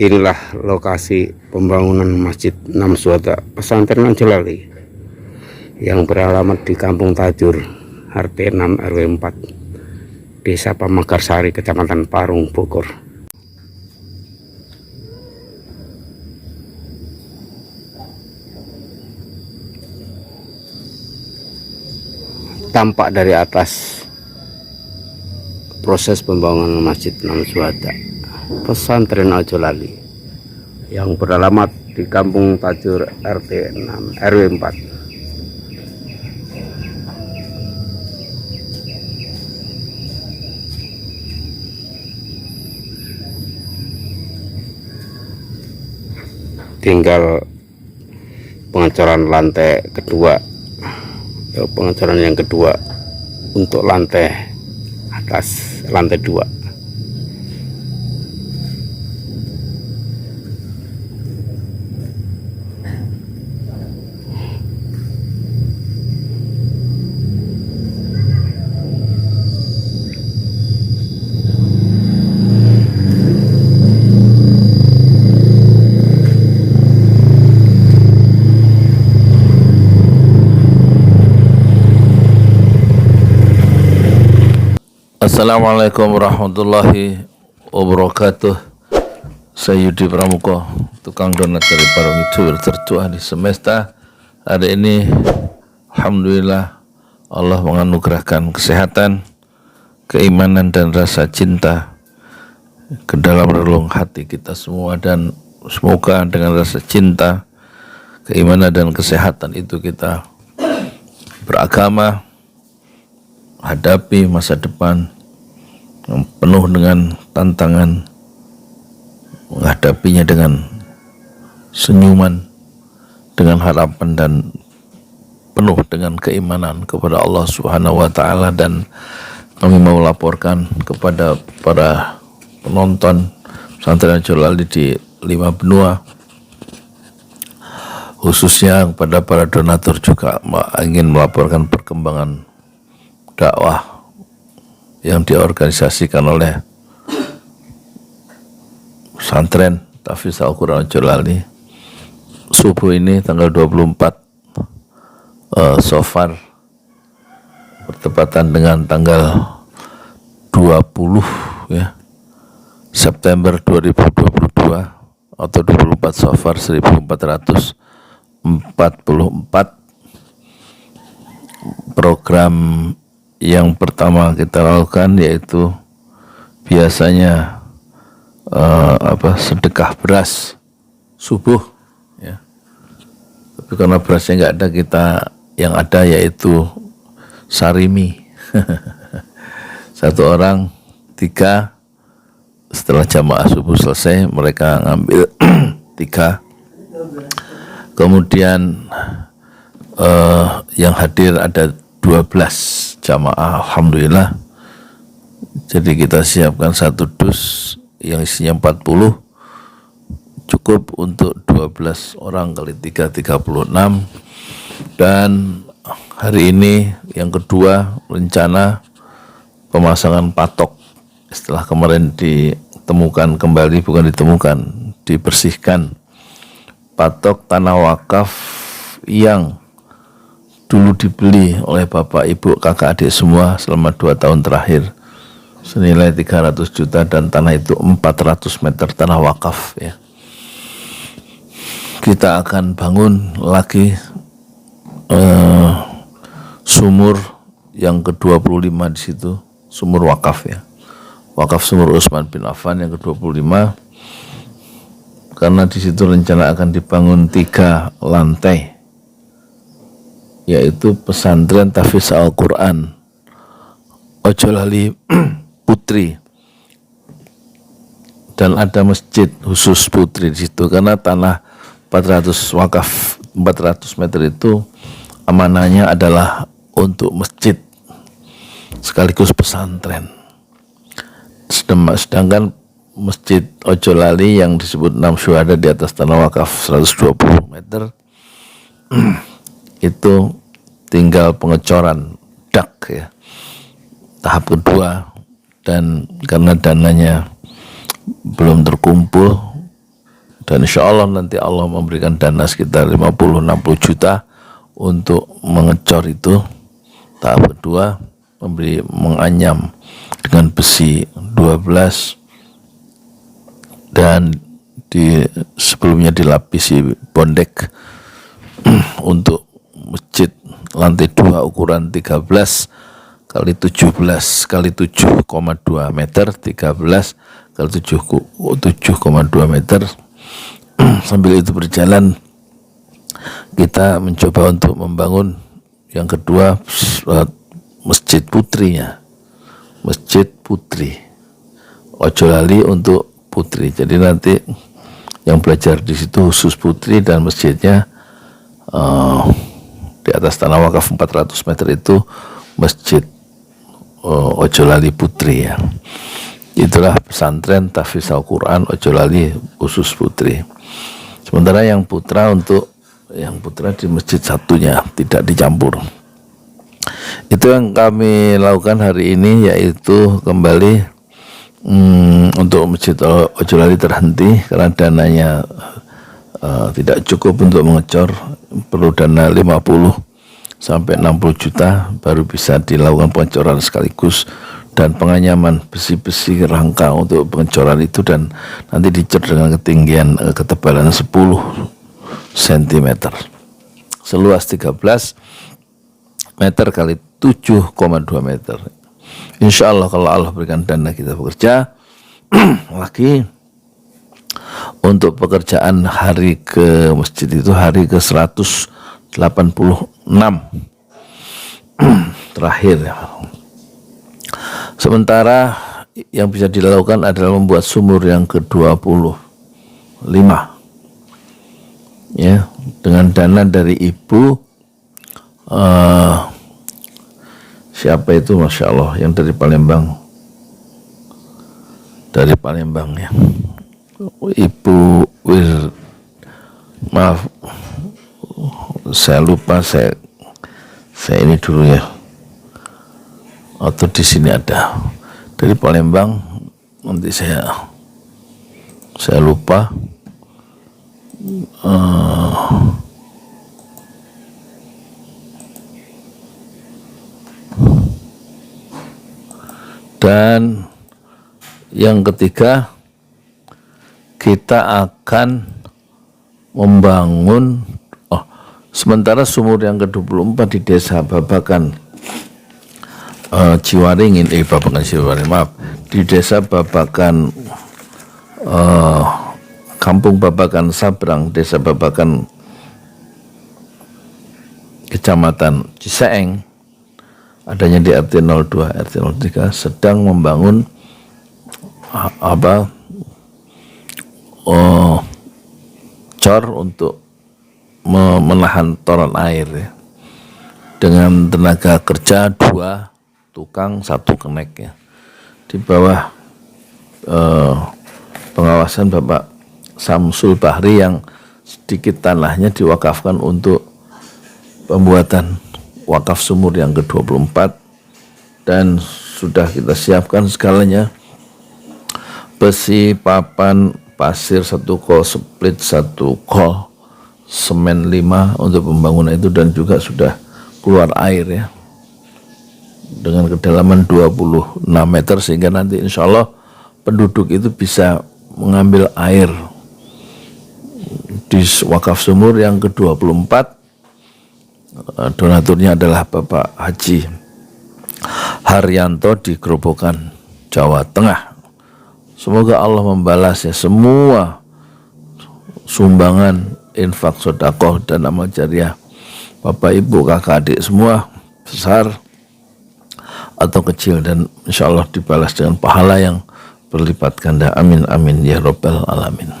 Inilah lokasi pembangunan Masjid Namswada Pesantren Anjolali yang beralamat di Kampung Tajur, RT 6 RW 4, Desa Pamekarsari, Kecamatan Parung, Bogor. Tampak dari atas proses pembangunan Masjid Namswada Pesantren Anjolali yang beralamat di Kampung Tajur, RT 6 RW 4. Tinggal pengecoran lantai kedua, pengecoran yang kedua untuk lantai atas, lantai 2. Assalamualaikum warahmatullahi wabarakatuh. Saya Yudi Pramuko, tukang donat dari Parung Itu, tertua di semesta. Hari ini alhamdulillah Allah menganugerahkan kesehatan, keimanan dan rasa cinta ke dalam relung hati kita semua, dan semoga dengan rasa cinta, keimanan dan kesehatan itu kita beragama, hadapi masa depan yang penuh dengan tantangan, menghadapinya dengan senyuman, dengan harapan, dan penuh dengan keimanan kepada Allah Subhanahu wa Ta'ala. Dan kami mau laporkan kepada para penonton Pesantren Anjolali di 5 benua, khususnya kepada para donatur, juga ingin melaporkan perkembangan dakwah yang diorganisasikan oleh Pesantren Tahfiz Al-Quran Anjolali. Subuh ini tanggal 24 Safar bertepatan dengan tanggal 20 September 2022 atau 24 Safar 1444, program yang pertama kita lakukan yaitu biasanya sedekah beras subuh, ya. Tapi karena berasnya nggak ada, kita yang ada yaitu sarimi. 1 orang 3, setelah jamaah subuh selesai mereka ngambil 3. Kemudian yang hadir ada 12 jamaah, alhamdulillah. Jadi kita siapkan 1 dus yang isinya 40, cukup untuk 12 orang kali 3, 36. Dan hari ini yang kedua, rencana pemasangan patok. Setelah kemarin ditemukan kembali, bukan ditemukan, dibersihkan patok tanah wakaf yang dulu dibeli oleh bapak, ibu, kakak, adik semua selama 2 tahun terakhir, senilai 300 juta, dan tanah itu 400 meter tanah wakaf, ya. Kita akan bangun lagi sumur yang ke-25 di situ, sumur wakaf, ya. Wakaf sumur Utsman bin Affan yang ke-25, karena di situ rencana akan dibangun 3 lantai, yaitu Pesantren Tahfiz Al-Quran Anjolali Putri, dan ada masjid khusus putri di situ, karena tanah 400 wakaf 400 meter itu amanahnya adalah untuk masjid sekaligus pesantren. Sedangkan Masjid Anjolali yang disebut 6 Syuhada di atas tanah wakaf 120 meter itu tinggal pengecoran dak, ya, tahap kedua. Dan karena dananya belum terkumpul, Dan insya Allah nanti Allah memberikan dana sekitar 50-60 juta untuk mengecor itu. Tahap kedua menganyam dengan besi 12 dan sebelumnya dilapisi bondek untuk masjid lantai 2 ukuran 13 kali 17 kali 7,2 meter, 13 kali 7,2 meter. Sambil itu berjalan, kita mencoba untuk membangun yang kedua masjid putrinya, masjid putri. Ojo lali untuk putri. Jadi nanti yang belajar di situ khusus putri, dan masjidnya di atas tanah wakaf 400 meter itu masjid Ojo Lali Putri ya. Itulah pesantren tahfiz Al-Quran Ojo Lali khusus putri. Sementara yang putra di masjid satunya, tidak dicampur. Itu yang kami lakukan hari ini, yaitu kembali untuk masjid Ojo Lali terhenti karena dananya tidak cukup untuk mengecor, perlu dana 50 sampai 60 juta baru bisa dilakukan pengecoran sekaligus dan penganyaman besi-besi rangka untuk pengecoran itu, dan nanti dicor dengan ketinggian ketebalan 10 cm, seluas 13 meter kali 7,2 meter. Insya Allah kalau Allah berikan dana, kita bekerja lagi untuk pekerjaan hari ke masjid itu, hari ke 186 terakhir. Sementara yang bisa dilakukan adalah membuat sumur yang ke-25 ya, dengan dana dari ibu siapa itu, Masya Allah, yang dari Palembang ya, Ibu maaf saya lupa, saya ini dulu ya, atau di sini ada dari Palembang, nanti saya lupa. Dan yang ketiga, kita akan membangun sementara sumur yang ke-24 di desa Babakan Ciwaringin, di desa Babakan Kampung Babakan Sabrang, desa Babakan Kecamatan Ciseeng, adanya di RT 02 RT 03, sedang membangun cor untuk menahan toran air ya, dengan tenaga kerja 2 tukang 1 kenek ya, di bawah pengawasan Bapak Samsul Bahri yang sedikit tanahnya diwakafkan untuk pembuatan wakaf sumur yang ke-24, dan sudah kita siapkan segalanya, besi, papan, pasir 1 kol, split 1 kol, semen 5 untuk pembangunan itu, dan juga sudah keluar air ya dengan kedalaman 26 meter, sehingga nanti insya Allah penduduk itu bisa mengambil air di wakaf sumur yang ke-24. Donaturnya adalah Bapak Haji Haryanto di Grobogan, Jawa Tengah. Semoga Allah membalas ya semua sumbangan, infak, sedekah, dan amal jariah Bapak Ibu, kakak adik semua, besar atau kecil, dan insya Allah dibalas dengan pahala yang berlipat ganda. Amin amin ya rabbal alamin.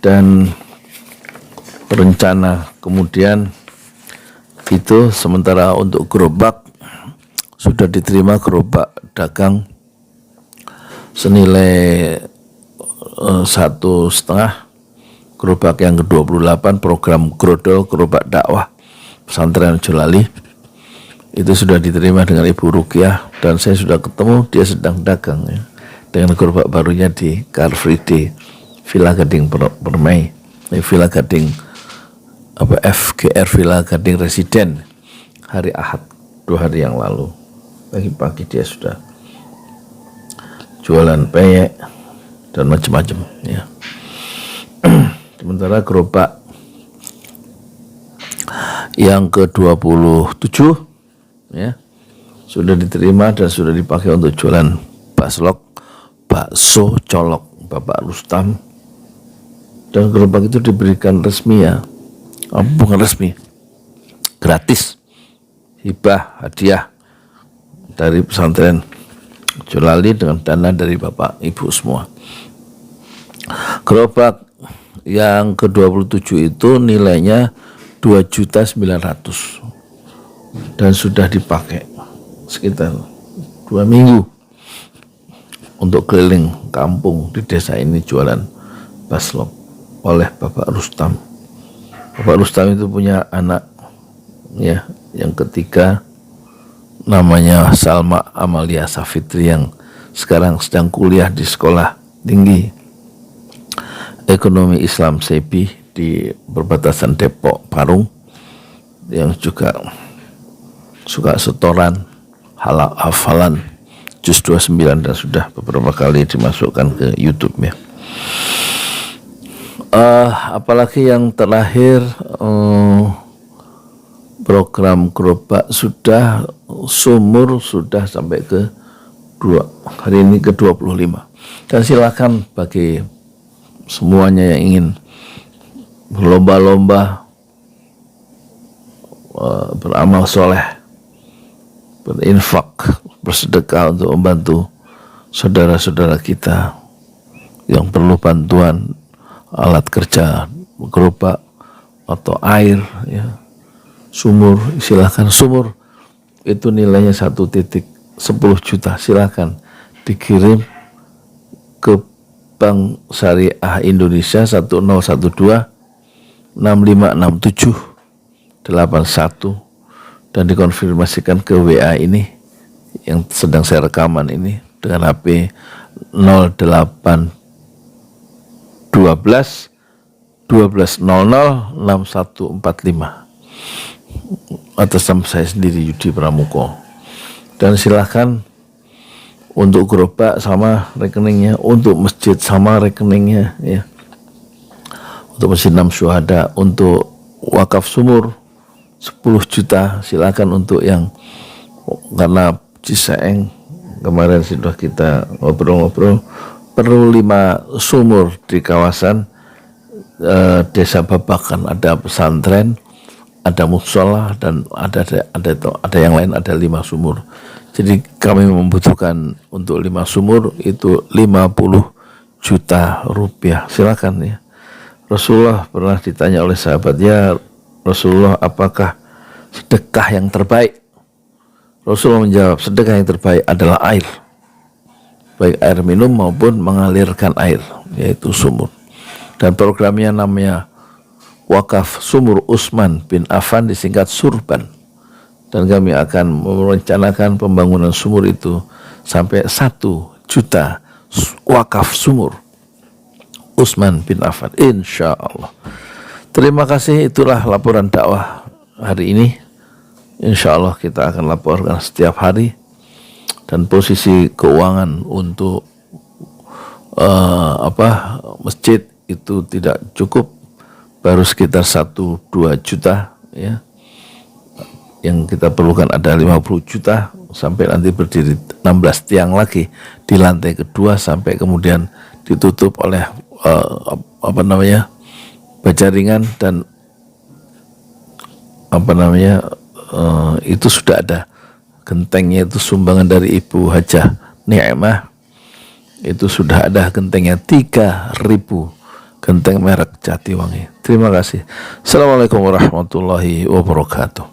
Dan rencana kemudian itu, sementara untuk gerobak sudah diterima gerobak dagang senilai 1,5, gerobak yang ke-28 program Grodol, gerobak dakwah pesantren Ojo Lali, itu sudah diterima dengan Ibu Rukiah, dan saya sudah ketemu, dia sedang dagang ya. dengan gerobak barunya di Car Free Day Villa Gading Permai, Villa Gading FGR Villa Gading Residen hari Ahad 2 hari yang lalu. Pagi-pagi dia sudah jualan peyek dan macam-macam ya. Sementara gerobak yang ke-27 ya sudah diterima dan sudah dipakai untuk jualan bakso colok Bapak Rustam, dan gerobak itu diberikan resmi ya, bukan resmi, gratis, hibah hadiah dari pesantren Jolali dengan dana dari Bapak Ibu semua. Gerobak yang ke-27 itu nilainya 2.900.000 dan sudah dipakai sekitar 2 minggu untuk keliling kampung di desa ini jualan baslok oleh Bapak Rustam. Bapak Rustam itu punya anak ya, yang ketiga namanya Salma Amalia Safitri yang sekarang sedang kuliah di Sekolah Tinggi Ekonomi Islam SEBI di perbatasan Depok Parung, yang juga suka setoran hafalan juz 29 dan sudah beberapa kali dimasukkan ke YouTube ya. Apalagi yang terakhir program gerobak sudah, sumur sudah sampai ke hari ini ke 25, dan silakan bagi semuanya yang ingin berlomba-lomba beramal soleh, berinfak, bersedekah untuk membantu saudara-saudara kita yang perlu bantuan alat kerja, gerobak atau air ya, sumur, silakan. Sumur itu nilainya 1.10 juta, silakan dikirim ke Bank Syariah Indonesia 1012 6567 81 dan dikonfirmasikan ke WA ini yang sedang saya rekaman ini dengan HP 08 12 1200 6145 atas nama saya sendiri Yudi Pramuko. Dan silahkan untuk gerobak sama rekeningnya, untuk masjid sama rekeningnya ya, untuk Masjid 6 Syuhada, untuk wakaf sumur 10 juta silakan. Untuk yang karena Ciseeng kemarin sudah kita ngobrol-ngobrol, perlu 5 sumur di kawasan desa Babakan, ada pesantren, ada musola, dan ada yang lain, ada 5 sumur. Jadi kami membutuhkan untuk 5 sumur itu 50 juta rupiah. Silakan ya. Rasulullah pernah ditanya oleh sahabat, ya Rasulullah, apakah sedekah yang terbaik? Rasulullah menjawab, sedekah yang terbaik adalah air, baik air minum maupun mengalirkan air, yaitu sumur. Dan programnya namanya Wakaf Sumur Utsman bin Affan, disingkat Surban. Dan kami akan merencanakan pembangunan sumur itu sampai 1 juta wakaf sumur Utsman bin Affan, insya Allah. Terima kasih, itulah laporan dakwah hari ini. Insya Allah kita akan laporkan setiap hari. Dan posisi keuangan untuk masjid itu tidak cukup, baru sekitar 1-2 juta ya. Yang kita perlukan ada 50 juta sampai nanti berdiri 16 tiang lagi di lantai kedua, sampai kemudian ditutup oleh baja ringan dan itu sudah ada gentengnya, itu sumbangan dari Ibu Hajah Ni'mah, itu sudah ada gentengnya 3.000 genteng merek Jatiwangi. Terima kasih. Assalamualaikum warahmatullahi wabarakatuh.